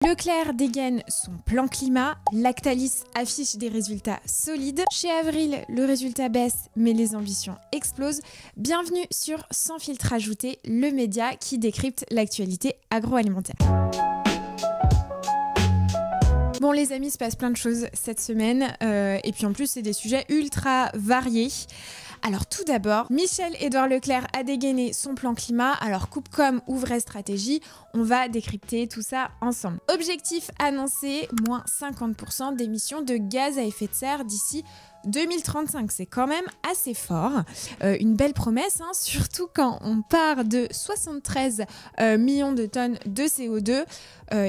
Leclerc dégaine son plan climat, Lactalis affiche des résultats solides. Chez Avril, le résultat baisse, mais les ambitions explosent. Bienvenue sur Sans filtre ajouté, le média qui décrypte l'actualité agroalimentaire. Bon les amis, il se passe plein de choses cette semaine et puis en plus c'est des sujets ultra variés. Alors tout d'abord, Michel-Édouard Leclerc a dégainé son plan climat. Alors Coupcom ou vraie stratégie, on va décrypter tout ça ensemble. Objectif annoncé, moins 50% d'émissions de gaz à effet de serre d'ici 2035, c'est quand même assez fort. Une belle promesse, hein, surtout quand on part de 73 millions de tonnes de CO2.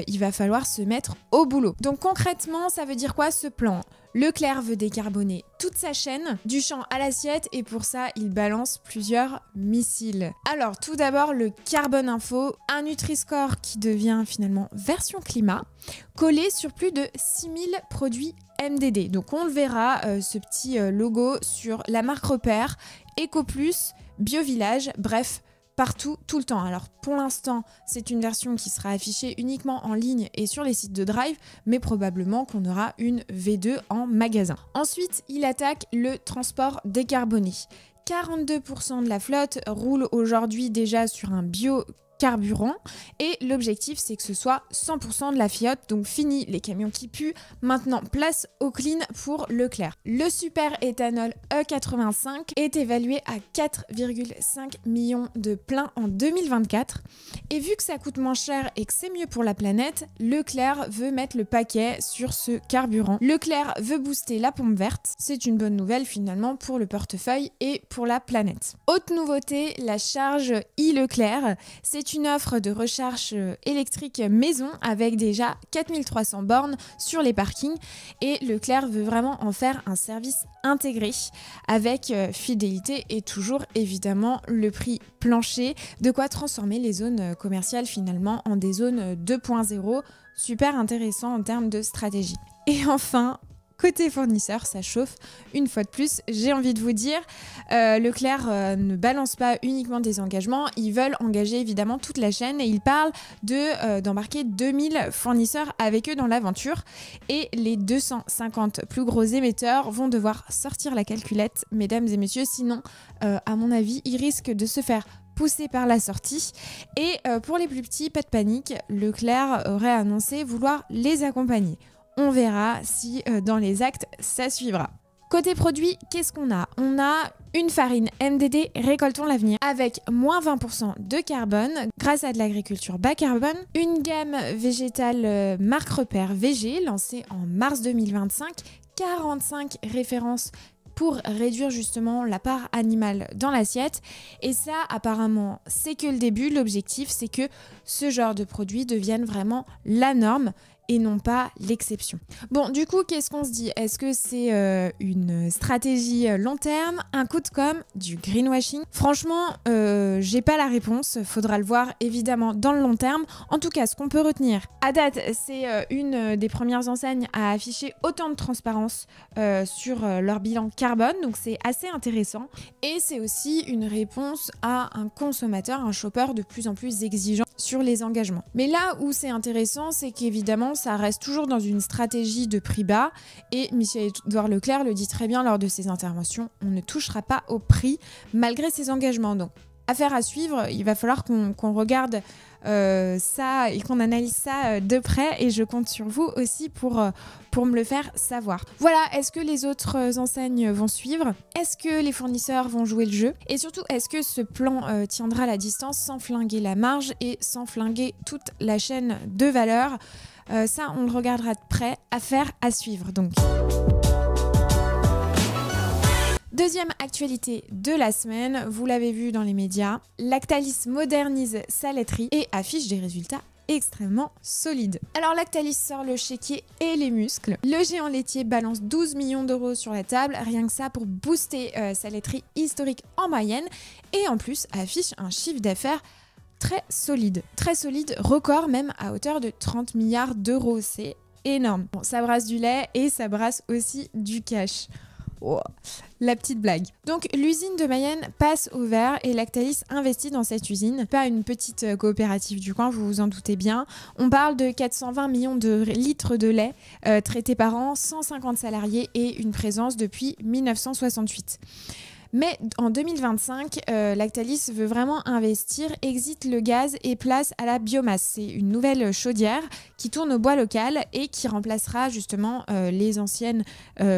Il va falloir se mettre au boulot. Donc concrètement, ça veut dire quoi ce plan ? Leclerc veut décarboner toute sa chaîne, du champ à l'assiette, et pour ça, il balance plusieurs missiles. Alors, tout d'abord, le Carbone Info, un Nutri-Score qui devient finalement version climat, collé sur plus de 6000 produits MDD. Donc, on le verra, ce petit logo sur la marque repère, EcoPlus, BioVillage, bref, partout, tout le temps. Alors pour l'instant, c'est une version qui sera affichée uniquement en ligne et sur les sites de Drive, mais probablement qu'on aura une V2 en magasin. Ensuite, il attaque le transport décarboné. 42% de la flotte roule aujourd'hui déjà sur un biocarburant et l'objectif c'est que ce soit 100% de la flotte, donc fini les camions qui puent, maintenant place au clean pour Leclerc. Le super éthanol E85 est évalué à 4,5 millions de pleins en 2024 et vu que ça coûte moins cher et que c'est mieux pour la planète, Leclerc veut mettre le paquet sur ce carburant. Leclerc veut booster la pompe verte, c'est une bonne nouvelle finalement pour le portefeuille et pour la planète. Autre nouveauté, la charge e-Leclerc, c'est une offre de recharge électrique maison avec déjà 4300 bornes sur les parkings et Leclerc veut vraiment en faire un service intégré avec fidélité et toujours évidemment le prix plancher, de quoi transformer les zones commerciales finalement en des zones 2.0, super intéressant en termes de stratégie. Et enfin, côté fournisseur, ça chauffe une fois de plus, j'ai envie de vous dire. Leclerc ne balance pas uniquement des engagements, ils veulent engager évidemment toute la chaîne et ils parlent d'embarquer 2000 fournisseurs avec eux dans l'aventure. Et les 250 plus gros émetteurs vont devoir sortir la calculette, mesdames et messieurs, sinon, à mon avis, ils risquent de se faire poussé par la sortie. Et pour les plus petits, pas de panique, Leclerc aurait annoncé vouloir les accompagner. On verra si dans les actes, ça suivra. Côté produit, qu'est-ce qu'on a ? On a une farine MDD Récoltons l'avenir avec moins 20% de carbone grâce à de l'agriculture bas carbone. Une gamme végétale marque repère VG lancée en mars 2025. 45 références pour réduire justement la part animale dans l'assiette. Et ça, apparemment, c'est que le début. L'objectif, c'est que ce genre de produit devienne vraiment la norme et non pas l'exception. Bon, du coup, qu'est-ce qu'on se dit ? Est-ce que c'est une stratégie long terme, un coup de com', du greenwashing ? Franchement, j'ai pas la réponse. Faudra le voir évidemment dans le long terme. En tout cas, ce qu'on peut retenir à date, c'est une des premières enseignes à afficher autant de transparence sur leur bilan carbone. Donc c'est assez intéressant. Et c'est aussi une réponse à un consommateur, un shopper de plus en plus exigeant sur les engagements. Mais là où c'est intéressant, c'est qu'évidemment, ça reste toujours dans une stratégie de prix bas et Michel-Édouard Leclerc le dit très bien lors de ses interventions, on ne touchera pas au prix malgré ses engagements. Donc, affaire à suivre, il va falloir qu'on regarde ça et qu'on analyse ça de près et je compte sur vous aussi pour me le faire savoir. Voilà, est-ce que les autres enseignes vont suivre ? Est-ce que les fournisseurs vont jouer le jeu ? Et surtout, est-ce que ce plan tiendra la distance sans flinguer la marge et sans flinguer toute la chaîne de valeur ? Ça, on le regardera de près, affaire à suivre donc. Deuxième actualité de la semaine, vous l'avez vu dans les médias, Lactalis modernise sa laiterie et affiche des résultats extrêmement solides. Alors Lactalis sort le chéquier et les muscles. Le géant laitier balance 12 millions d'euros sur la table, rien que ça pour booster sa laiterie historique en moyenne et en plus affiche un chiffre d'affaires très solide, record même à hauteur de 30 milliards d'euros, c'est énorme. Bon, ça brasse du lait et ça brasse aussi du cash. Oh, la petite blague. Donc l'usine de Mayenne passe au vert et Lactalis investit dans cette usine. Pas une petite coopérative du coin, vous vous en doutez bien. On parle de 420 millions de litres de lait traités par an, 150 salariés et une présence depuis 1968. Mais en 2025, Lactalis veut vraiment investir, exit le gaz et place à la biomasse. C'est une nouvelle chaudière qui tourne au bois local et qui remplacera justement les anciennes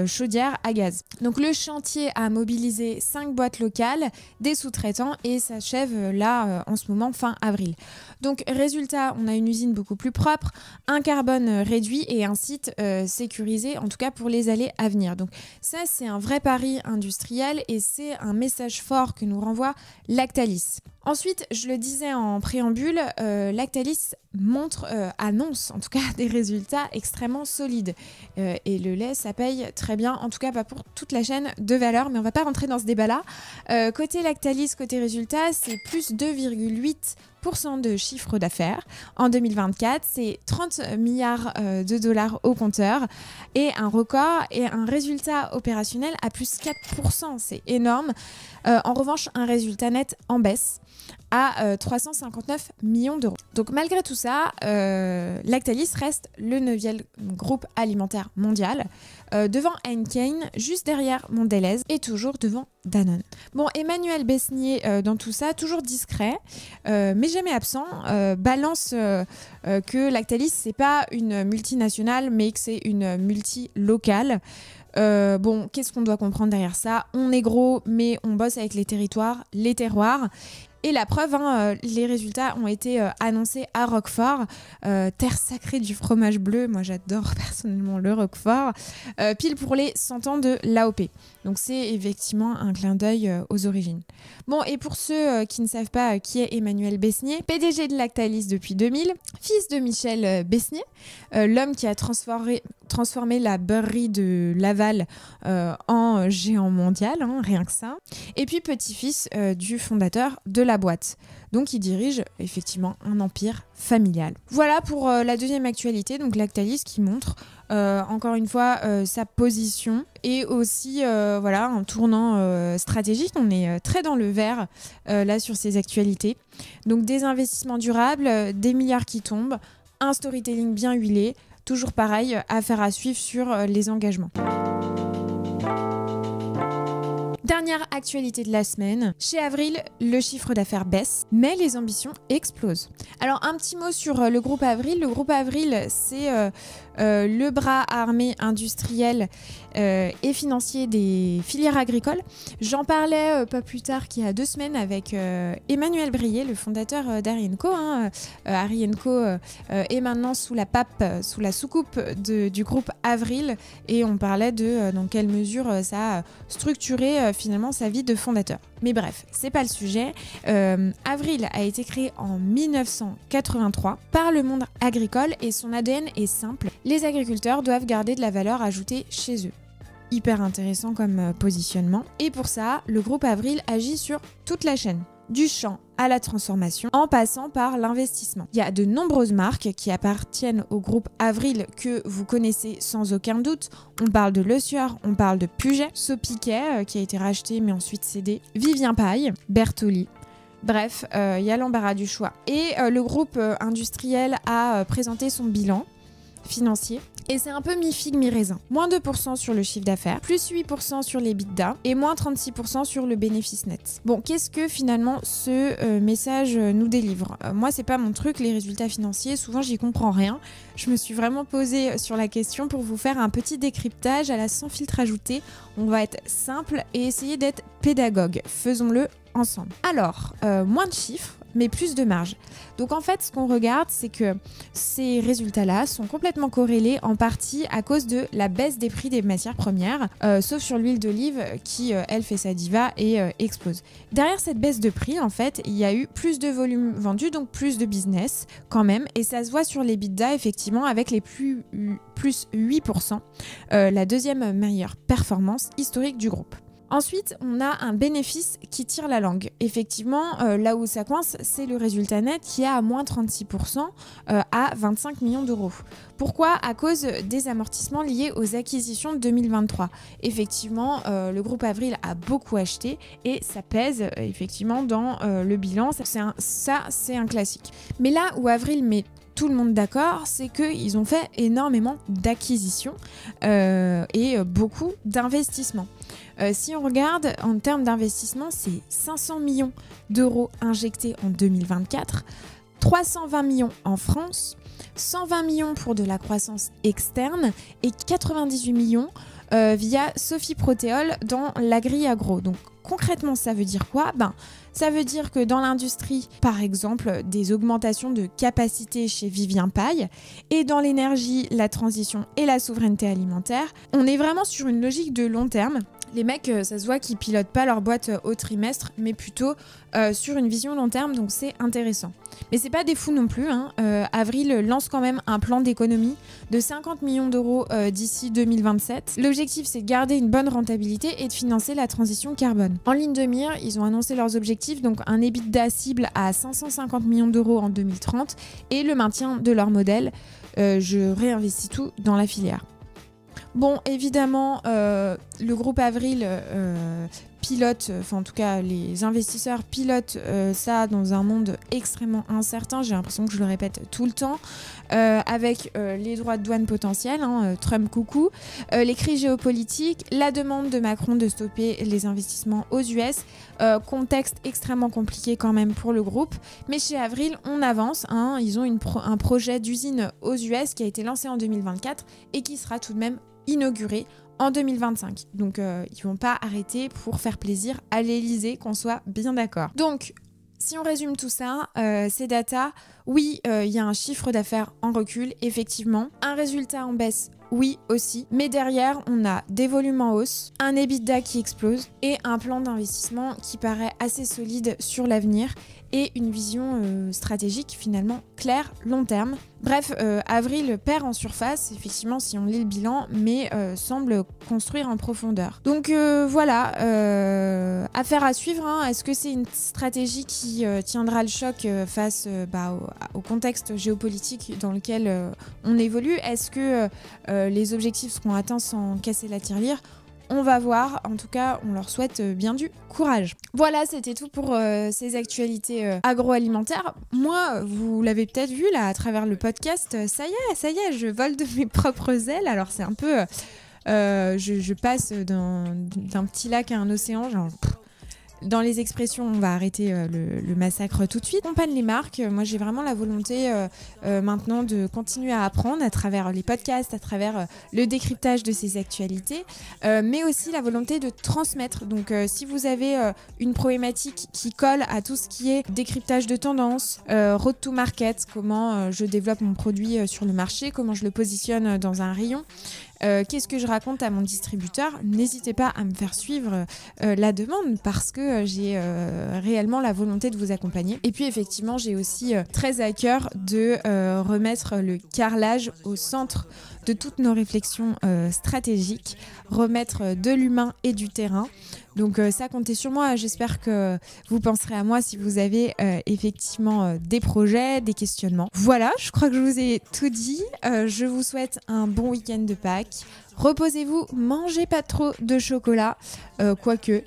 chaudières à gaz. Donc le chantier a mobilisé 5 boîtes locales, des sous-traitants et s'achève là en ce moment fin avril. Donc résultat, on a une usine beaucoup plus propre, un carbone réduit et un site sécurisé, en tout cas pour les années à venir. Donc ça, c'est un vrai pari industriel et c'est un message fort que nous renvoie Lactalis. Ensuite, je le disais en préambule, Lactalis annonce en tout cas des résultats extrêmement solides. Et le lait, ça paye très bien, en tout cas pas pour toute la chaîne de valeur, mais on va pas rentrer dans ce débat-là. Côté Lactalis, côté résultats, c'est plus 2,8% de chiffre d'affaires. En 2024, c'est 30 milliards de dollars au compteur et un record et un résultat opérationnel à plus 4%. C'est énorme. En revanche, un résultat net en baisse à 359 millions d'euros. Donc malgré tout ça, Lactalis reste le 9e groupe alimentaire mondial, devant Heineken, juste derrière Mondelez et toujours devant Danone. Bon, Emmanuel Besnier dans tout ça, toujours discret, mais jamais absent, balance que Lactalis, c'est pas une multinationale, mais que c'est une multilocale. Bon, qu'est-ce qu'on doit comprendre derrière ça? On est gros, mais on bosse avec les territoires, les terroirs. Et la preuve, les résultats ont été annoncés à Roquefort, terre sacrée du fromage bleu. Moi, j'adore personnellement le Roquefort, pile pour les 100 ans de l'AOP. Donc, c'est effectivement un clin d'œil aux origines. Bon, et pour ceux qui ne savent pas qui est Emmanuel Besnier, PDG de Lactalis depuis 2000, fils de Michel Besnier, l'homme qui a transformé la beurrerie de Laval en géant mondial, rien que ça. Et puis petit-fils du fondateur de la boîte. Donc il dirige effectivement un empire familial. Voilà pour la deuxième actualité, donc Lactalis qui montre encore une fois sa position et aussi voilà, un tournant stratégique. On est très dans le vert là sur ces actualités. Donc des investissements durables, des milliards qui tombent, un storytelling bien huilé, toujours pareil, affaire à suivre sur les engagements. Dernière actualité de la semaine, chez Avril, le chiffre d'affaires baisse, mais les ambitions explosent. Alors un petit mot sur le groupe Avril. Le groupe Avril, c'est le bras armé industriel et financier des filières agricoles. J'en parlais pas plus tard qu'il y a 2 semaines avec Emmanuel Brier, le fondateur d'Harry & Co. Harry & Co est maintenant sous la pape, sous la soucoupe du groupe Avril, et on parlait de dans quelle mesure ça a structuré finalement sa vie de fondateur. Mais bref, c'est pas le sujet. Avril a été créé en 1983 par le monde agricole et son ADN est simple. Les agriculteurs doivent garder de la valeur ajoutée chez eux. Hyper intéressant comme positionnement. Et pour ça, le groupe Avril agit sur toute la chaîne, du champ à la transformation, en passant par l'investissement. Il y a de nombreuses marques qui appartiennent au groupe Avril que vous connaissez sans aucun doute. On parle de Le Sieur, on parle de Puget, Sopiquet qui a été racheté mais ensuite cédé, Vivien Paille, Bertoli. Bref, il y a l'embarras du choix. Et le groupe industriel a présenté son bilan financier. Et c'est un peu mi-figue, mi-raisin. Moins 2% sur le chiffre d'affaires, plus 8% sur l'EBITDA et moins 36% sur le bénéfice net. Bon, qu'est-ce que finalement ce message nous délivre ? Moi, c'est pas mon truc, les résultats financiers, souvent j'y comprends rien. Je me suis vraiment posée sur la question pour vous faire un petit décryptage à la sans filtre ajouté. On va être simple et essayer d'être pédagogue. Faisons-le ensemble. Alors, moins de chiffres, mais plus de marge. Donc en fait, ce qu'on regarde, c'est que ces résultats-là sont complètement corrélés en partie à cause de la baisse des prix des matières premières, sauf sur l'huile d'olive qui, elle, fait sa diva et explose. Derrière cette baisse de prix, en fait, il y a eu plus de volume vendu, donc plus de business quand même, et ça se voit sur l'EBITDA, effectivement, avec les plus 8%, la deuxième meilleure performance historique du groupe. Ensuite, on a un bénéfice qui tire la langue. Effectivement, là où ça coince, c'est le résultat net qui est à moins 36% à 25 millions d'euros. Pourquoi ? À cause des amortissements liés aux acquisitions de 2023. Effectivement, le groupe Avril a beaucoup acheté et ça pèse effectivement dans le bilan. C'est un classique. Mais là où Avril met tout le monde d'accord, c'est qu'ils ont fait énormément d'acquisitions et beaucoup d'investissements. Si on regarde en termes d'investissement, c'est 500 millions d'euros injectés en 2024, 320 millions en France, 120 millions pour de la croissance externe et 98 millions via Sophie Protéol dans l'agri-agro. Donc concrètement, ça veut dire quoi ? Ça veut dire que dans l'industrie, par exemple, des augmentations de capacité chez Vivien Paille, et dans l'énergie, la transition et la souveraineté alimentaire, on est vraiment sur une logique de long terme. Les mecs, ça se voit qu'ils pilotent pas leur boîte au trimestre, mais plutôt sur une vision long terme, donc c'est intéressant. Mais c'est pas des fous non plus, hein. Avril lance quand même un plan d'économie de 50 millions d'euros d'ici 2027. L'objectif, c'est de garder une bonne rentabilité et de financer la transition carbone. En ligne de mire, ils ont annoncé leurs objectifs, donc un EBITDA cible à 550 millions d'euros en 2030 et le maintien de leur modèle. Je réinvestis tout dans la filière. Bon, évidemment, le groupe Avril pilote, enfin en tout cas les investisseurs pilotent ça dans un monde extrêmement incertain, j'ai l'impression que je le répète tout le temps, avec les droits de douane potentiels, Trump coucou, les crises géopolitiques, la demande de Macron de stopper les investissements aux US, contexte extrêmement compliqué quand même pour le groupe, mais chez Avril on avance, ils ont un projet d'usine aux US qui a été lancé en 2024 et qui sera tout de même inauguré en 2025. Donc ils vont pas arrêter pour faire plaisir à l'Elysée, qu'on soit bien d'accord. Donc si on résume tout ça, ces data, oui, il y a un chiffre d'affaires en recul, effectivement. Un résultat en baisse, oui aussi. Mais derrière, on a des volumes en hausse, un EBITDA qui explose et un plan d'investissement qui paraît assez solide sur l'avenir et une vision stratégique finalement claire, long terme. Bref, Avril perd en surface, effectivement, si on lit le bilan, mais semble construire en profondeur. Donc voilà, affaire à suivre. Est-ce que c'est une stratégie qui tiendra le choc face au contexte géopolitique dans lequel on évolue ? Est-ce que les objectifs seront atteints sans casser la tirelire ? On va voir, en tout cas, on leur souhaite bien du courage. Voilà, c'était tout pour ces actualités agroalimentaires. Moi, vous l'avez peut-être vu là à travers le podcast, ça y est, je vole de mes propres ailes. Alors c'est un peu, je passe d'un petit lac à un océan, genre. Dans les expressions, on va arrêter le massacre tout de suite. On panne les marques. Moi, j'ai vraiment la volonté maintenant de continuer à apprendre à travers les podcasts, à travers le décryptage de ces actualités, mais aussi la volonté de transmettre. Donc, si vous avez une problématique qui colle à tout ce qui est décryptage de tendance, road to market, comment je développe mon produit sur le marché, comment je le positionne dans un rayon, qu'est-ce que je raconte à mon distributeur, n'hésitez pas à me faire suivre la demande parce que j'ai réellement la volonté de vous accompagner. Et puis effectivement, j'ai aussi très à cœur de remettre le carrelage au centre de toutes nos réflexions stratégiques, remettre de l'humain et du terrain. Donc ça, comptez sur moi. J'espère que vous penserez à moi si vous avez effectivement des projets, des questionnements. Voilà, je crois que je vous ai tout dit. Je vous souhaite un bon week-end de Pâques. Reposez-vous, mangez pas trop de chocolat, quoique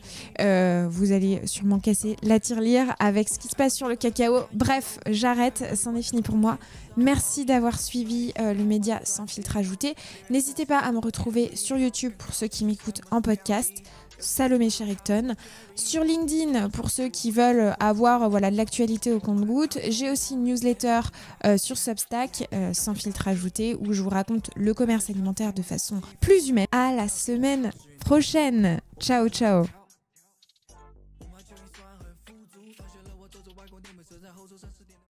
vous allez sûrement casser la tirelire avec ce qui se passe sur le cacao. Bref, j'arrête, c'en est fini pour moi. Merci d'avoir suivi le média sans filtre ajouté. N'hésitez pas à me retrouver sur YouTube pour ceux qui m'écoutent en podcast. Salomé Sherrington. Sur LinkedIn, pour ceux qui veulent avoir de l'actualité au compte-gouttes, j'ai aussi une newsletter sur Substack, sans filtre ajouté, où je vous raconte le commerce alimentaire de façon plus humaine. À la semaine prochaine. Ciao, ciao.